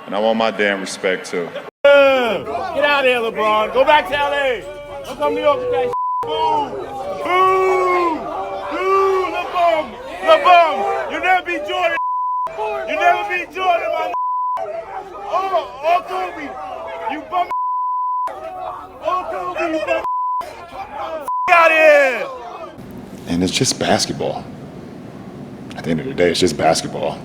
and I want my damn respect too. Get out of here, LeBron. Go back to LA. Don't come to New York with that Boo! Boo! Boo! LeBron! LeBron! You never beat Jordan. You never beat Jordan, my Oh, Kobe! You bum. Oh, Kobe! You bum. Get out of here! And it's just basketball. At the end of the day, it's just basketball.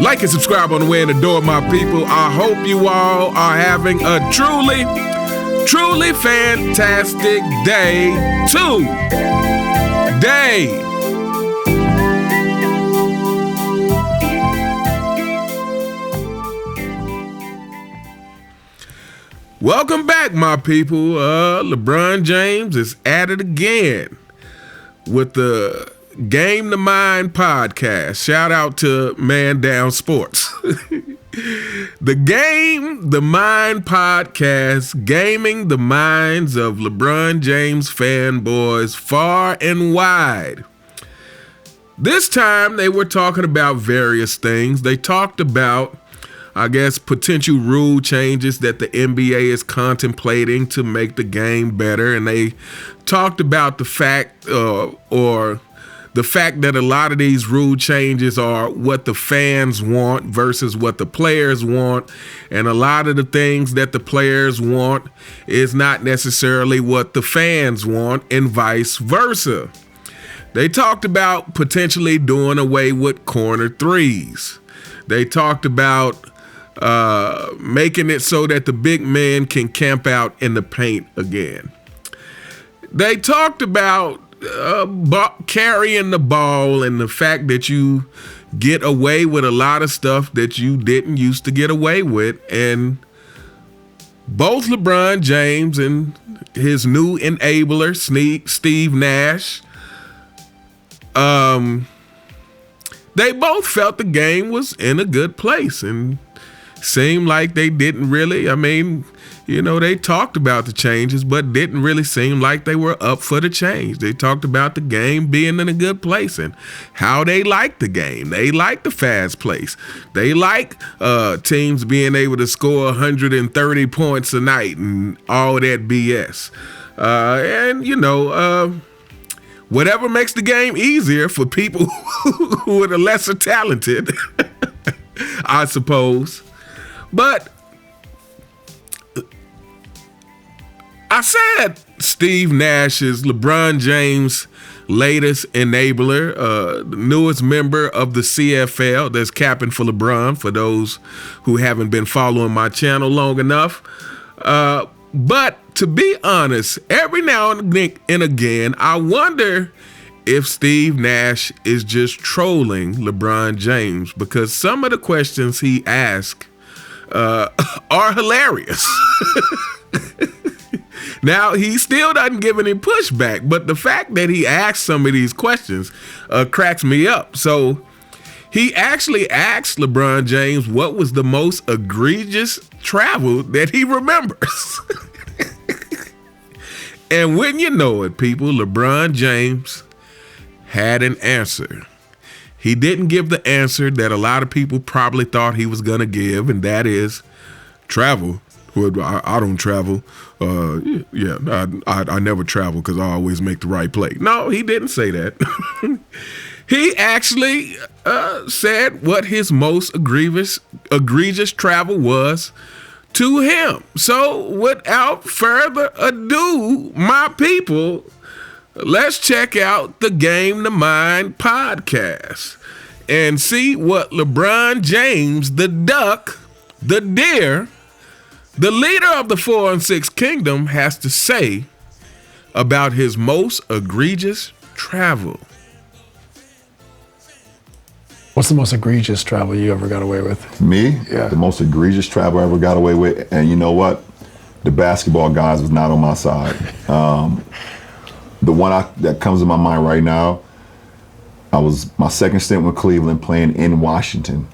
Like and subscribe on the way in the door, my people. I hope you all are having a truly fantastic day today. Welcome back, my people. LeBron James is at it again with the Game the Mind podcast. Shout out to Man Down Sports. The Game the Mind podcast, gaming the minds of LeBron James fanboys far and wide. This time they were talking about various things. They talked about, I guess, potential rule changes that the NBA is contemplating to make the game better. And they talked about the fact the fact that a lot of these rule changes are what the fans want versus what the players want. And a lot of the things that the players want is not necessarily what the fans want, and vice versa. They talked about potentially doing away with corner threes. They talked about making it so that the big men can camp out in the paint again. They talked about carrying the ball and the fact that you get away with a lot of stuff that you didn't used to get away with. And both LeBron James and his new enabler, Steve Nash, they both felt the game was in a good place and seemed like they didn't really, they talked about the changes, but didn't really seem like they were up for the change. They talked about the game being in a good place and how they like the game. They like the fast pace. They like teams being able to score 130 points a night and all that BS. Whatever makes the game easier for people who are lesser talented, I suppose. But I said Steve Nash is LeBron James' latest enabler, the newest member of the CFL that's capping for LeBron, for those who haven't been following my channel long enough. But to be honest, every now and again, I wonder if Steve Nash is just trolling LeBron James, because some of the questions he asks are hilarious. Now, he still doesn't give any pushback, but the fact that he asked some of these questions cracks me up. So he actually asked LeBron James what was the most egregious travel that he remembers. And when you know it, people, LeBron James had an answer. He didn't give the answer that a lot of people probably thought he was going to give, and that is travel. Well, I don't travel. I never travel because I always make the right play. No, he didn't say that. He actually said what his most egregious travel was to him. So without further ado, my people, let's check out the Game the Mind podcast and see what LeBron James, the Duck, the Deer, the leader of the 4 and 6 Kingdom, has to say about his most egregious travel. What's the most egregious travel you ever got away with? Me? Yeah. The most egregious travel I ever got away with, and you know what? The basketball guys was not on my side. The one that comes to my mind right now, I was my second stint with Cleveland playing in Washington,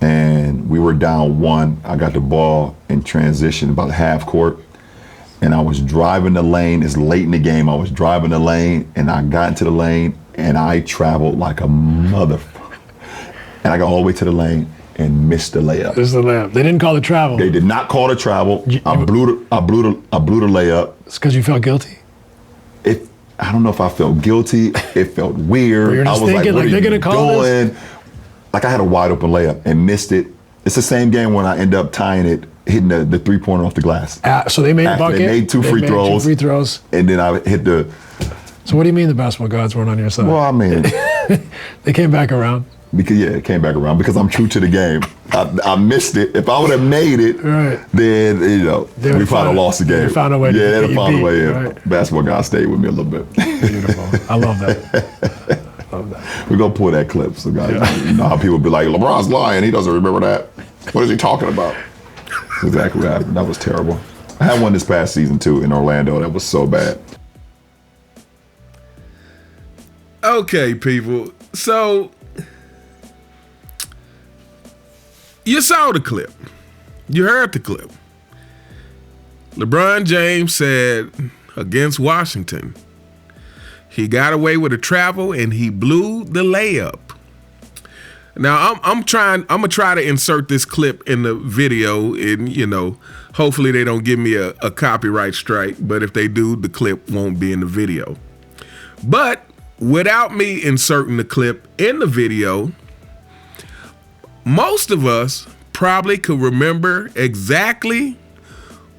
and we were down 1. I got the ball in transition about half court, and I was driving the lane. It's late in the game. I was driving the lane, and I got into the lane, and I traveled like a motherfucker. And I got all the way to the lane, and missed the layup. This is the layup. They didn't call it travel. They did not call it travel. I blew the layup. It's because you felt guilty. I don't know if I felt guilty. It felt weird. You're just I was thinking, like, what they're are you gonna call doing? this? Like I had a wide open layup and missed it. It's the same game when I end up tying it, hitting the 3-pointer off the glass. So they made a bucket. They made two free throws. And then I hit the. So what do you mean the basketball gods weren't on your side? Well, I mean, they came back around. Because it came back around because I'm true to the game. I missed it. If I would have made it, then we probably lost the game. They found a way. Yeah, they'd have found a way in. Right. Basketball guys stayed with me a little bit. Beautiful. I love that. We're gonna pull that clip. So guys, you know how people be like, LeBron's lying. He doesn't remember that. What is he talking about? That's exactly what happened. That was terrible. I had one this past season too in Orlando. That was so bad. Okay, people. So you saw the clip. You heard the clip. LeBron James said against Washington, he got away with a travel and he blew the layup. Now I'm gonna try to insert this clip in the video, and hopefully they don't give me a copyright strike. But if they do, the clip won't be in the video. But without me inserting the clip in the video, most of us probably could remember exactly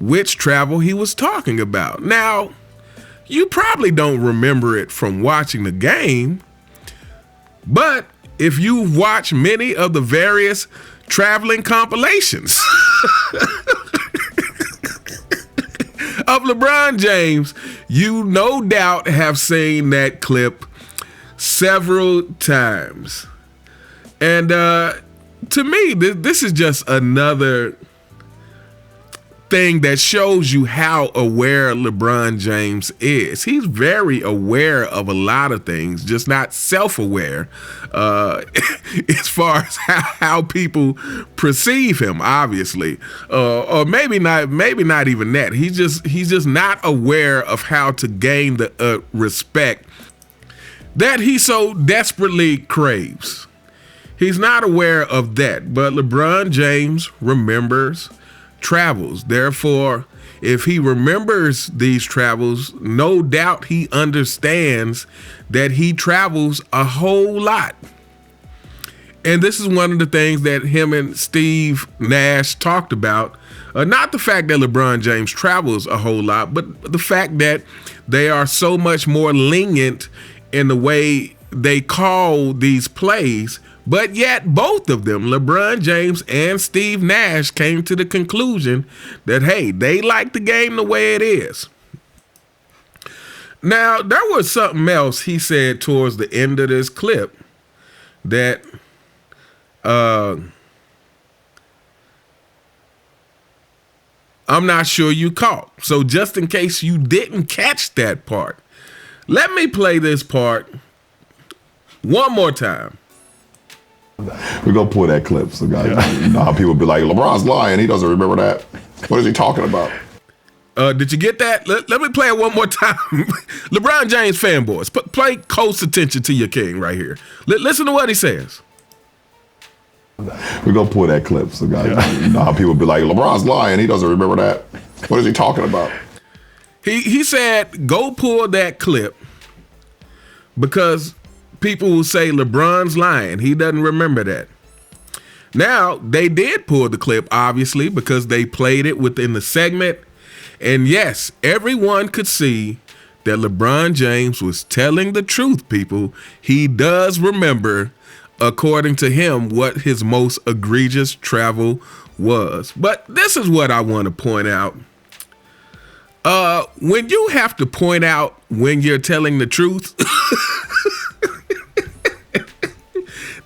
which travel he was talking about. Now, you probably don't remember it from watching the game, but if you've watched many of the various traveling compilations of LeBron James, you no doubt have seen that clip several times. And to me, this is just another thing that shows you how aware LeBron James is. He's very aware of a lot of things, just not self-aware as far as how people perceive him, obviously, or maybe not even that. He's just not aware of how to gain the respect that he so desperately craves. He's not aware of that, but LeBron James remembers travels. Therefore, if he remembers these travels, no doubt he understands that he travels a whole lot. And this is one of the things that him and Steve Nash talked about. Not the fact that LeBron James travels a whole lot, but the fact that they are so much more lenient in the way they call these plays. But yet both of them, LeBron James and Steve Nash, came to the conclusion that, hey, they like the game the way it is. Now, there was something else he said towards the end of this clip that I'm not sure you caught. So just in case you didn't catch that part, let me play this part one more time. We're gonna pull that clip. So guys, you know how people be like, LeBron's lying. He doesn't remember that. What is he talking about? Did you get that? Let me play it one more time. LeBron James fanboys, play close attention to your king right here. Listen to what he says. We're gonna pull that clip. So guys, you know how people be like, LeBron's lying. He doesn't remember that. What is he talking about? He said, go pull that clip because people will say LeBron's lying. He doesn't remember that. Now, they did pull the clip, obviously, because they played it within the segment. And yes, everyone could see that LeBron James was telling the truth, people. He does remember, according to him, what his most egregious travel was. But this is what I want to point out. When you have to point out when you're telling the truth,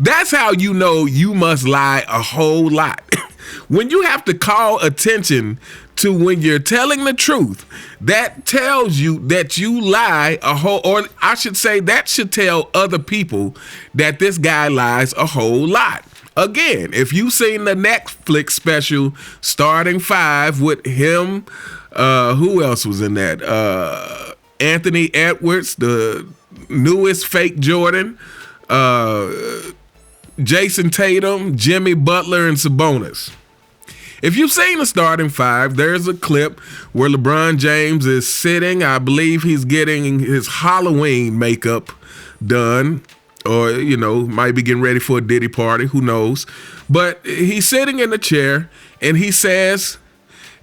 that's how you know you must lie a whole lot. When you have to call attention to when you're telling the truth, that tells you that you lie a whole, or I should say that should tell other people that this guy lies a whole lot. Again, if you've seen the Netflix special Starting Five with him, who else was in that? Anthony Edwards, the newest fake Jordan, Jason Tatum, Jimmy Butler, and Sabonis. If you've seen the starting five, there's a clip where LeBron James is sitting. I believe he's getting his Halloween makeup done, or, might be getting ready for a Diddy party. Who knows? But he's sitting in the chair, and he says,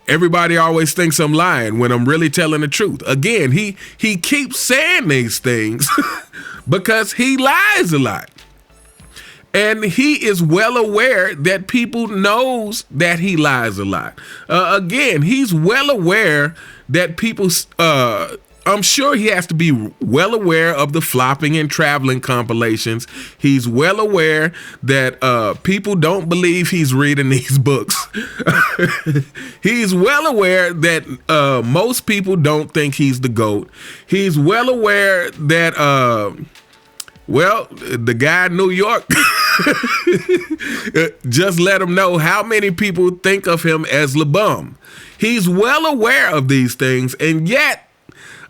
everybody always thinks I'm lying when I'm really telling the truth. Again, he keeps saying these things because he lies a lot. And he is well aware that people knows that he lies a lot. Again, he's well aware that people, I'm sure he has to be well aware of the flopping and traveling compilations. He's well aware that people don't believe he's reading these books. He's well aware that most people don't think he's the GOAT. He's well aware that, the guy in New York just let him know how many people think of him as LeBum. He's well aware of these things, and yet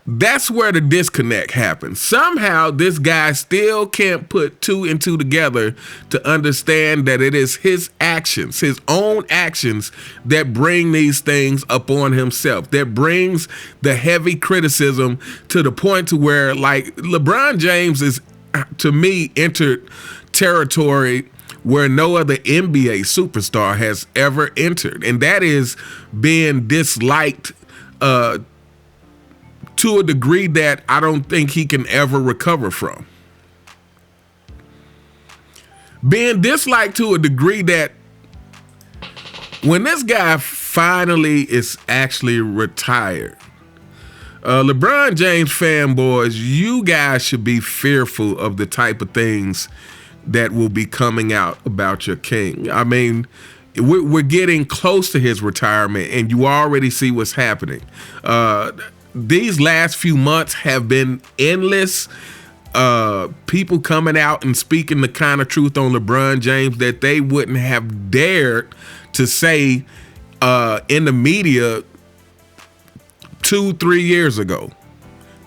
that's where the disconnect happens. Somehow this guy still can't put two and two together to understand that it is his actions, his own actions, that bring these things upon himself, that brings the heavy criticism to the point to where, like, LeBron James is, to me, entered territory where no other NBA superstar has ever entered, and that is being disliked to a degree that I don't think he can ever recover from. Being disliked to a degree that when this guy finally is actually retired, LeBron James fanboys, you guys should be fearful of the type of things that will be coming out about your king. I mean, we're getting close to his retirement, and you already see what's happening. These last few months have been endless. People coming out and speaking the kind of truth on LeBron James that they wouldn't have dared to say in the media 2-3 years ago.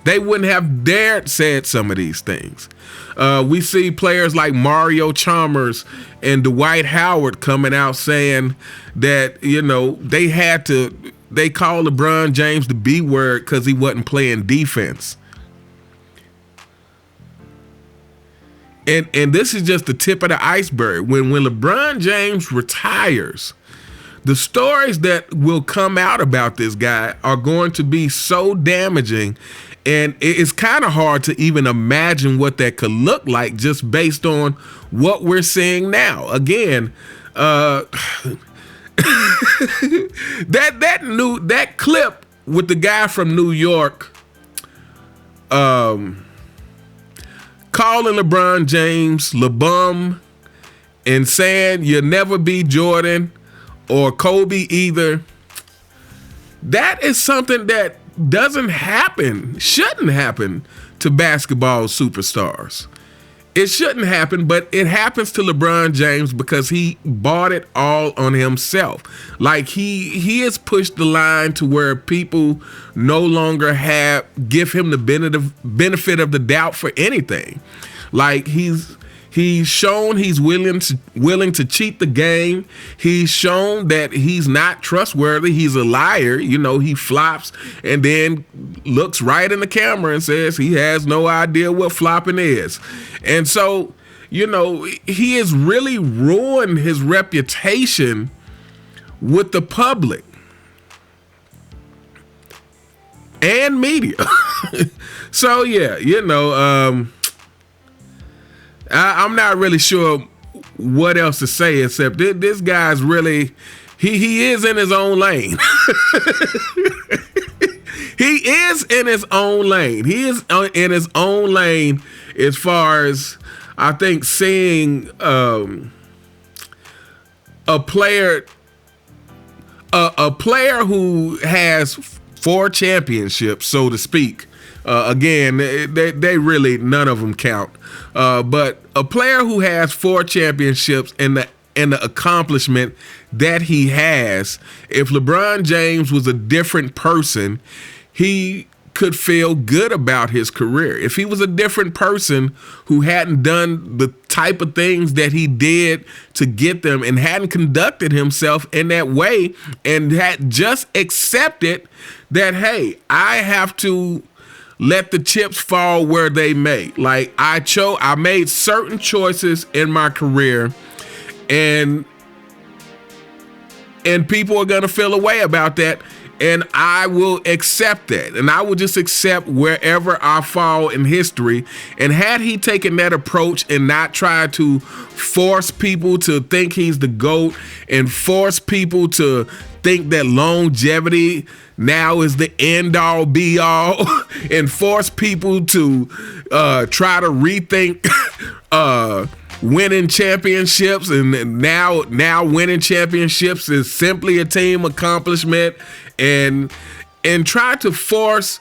They wouldn't have dared said some of these things. We see players like Mario Chalmers and Dwight Howard coming out saying that, they call LeBron James the B word because he wasn't playing defense. And this is just the tip of the iceberg. When LeBron James retires, the stories that will come out about this guy are going to be so damaging, and it's kind of hard to even imagine what that could look like just based on what we're seeing now. Again, that clip with the guy from New York calling LeBron James LeBum and saying you'll never be Jordan or Kobe either, that is something that doesn't happen, shouldn't happen to basketball superstars. It shouldn't happen, but it happens to LeBron James because he bought it all on himself. Like he has pushed the line to where people no longer give him the benefit of the doubt for anything. Like he's shown he's willing to cheat the game. He's shown that he's not trustworthy. He's a liar. He flops and then looks right in the camera and says he has no idea what flopping is. And so, he has really ruined his reputation with the public and media. So, yeah, I'm not really sure what else to say except this guy's really, he is in his own lane. He is in his own lane. He is in his own lane as far as, I think, seeing a player who has 4 championships, so to speak. Again, they really, none of them count. But a player who has 4 championships and the accomplishment that he has, if LeBron James was a different person, he could feel good about his career. If he was a different person who hadn't done the type of things that he did to get them and hadn't conducted himself in that way and had just accepted that, hey, I have to let the chips fall where they may. Like I made certain choices in my career, and people are going to feel a way about that. And I will accept that. And I will just accept wherever I fall in history. And had he taken that approach and not tried to force people to think he's the GOAT and force people to think that longevity now is the end all be all and force people to try to rethink winning championships, and now winning championships is simply a team accomplishment, and try to force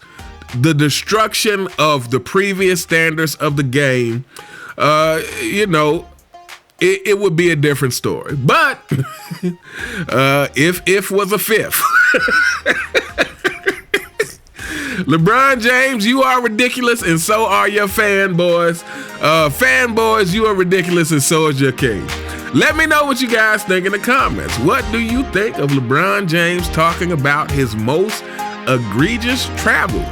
the destruction of the previous standards of the game, it would be a different story. But if was a fifth. LeBron James, you are ridiculous, and so are your fanboys. Fanboys, you are ridiculous, and so is your king. Let me know what you guys think in the comments. What do you think of LeBron James talking about his most egregious travel?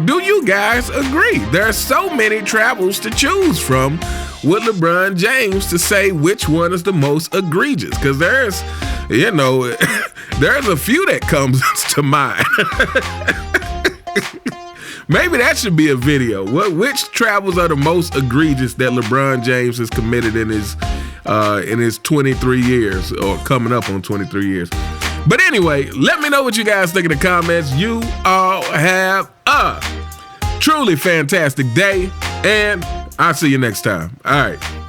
Do you guys agree? There are so many travels to choose from with LeBron James to say which one is the most egregious, because there's a few that comes to mind. Maybe that should be a video. Which travels are the most egregious that LeBron James has committed in his 23 years, or coming up on 23 years? But anyway, let me know what you guys think in the comments. You all have a truly fantastic day, and I'll see you next time. All right.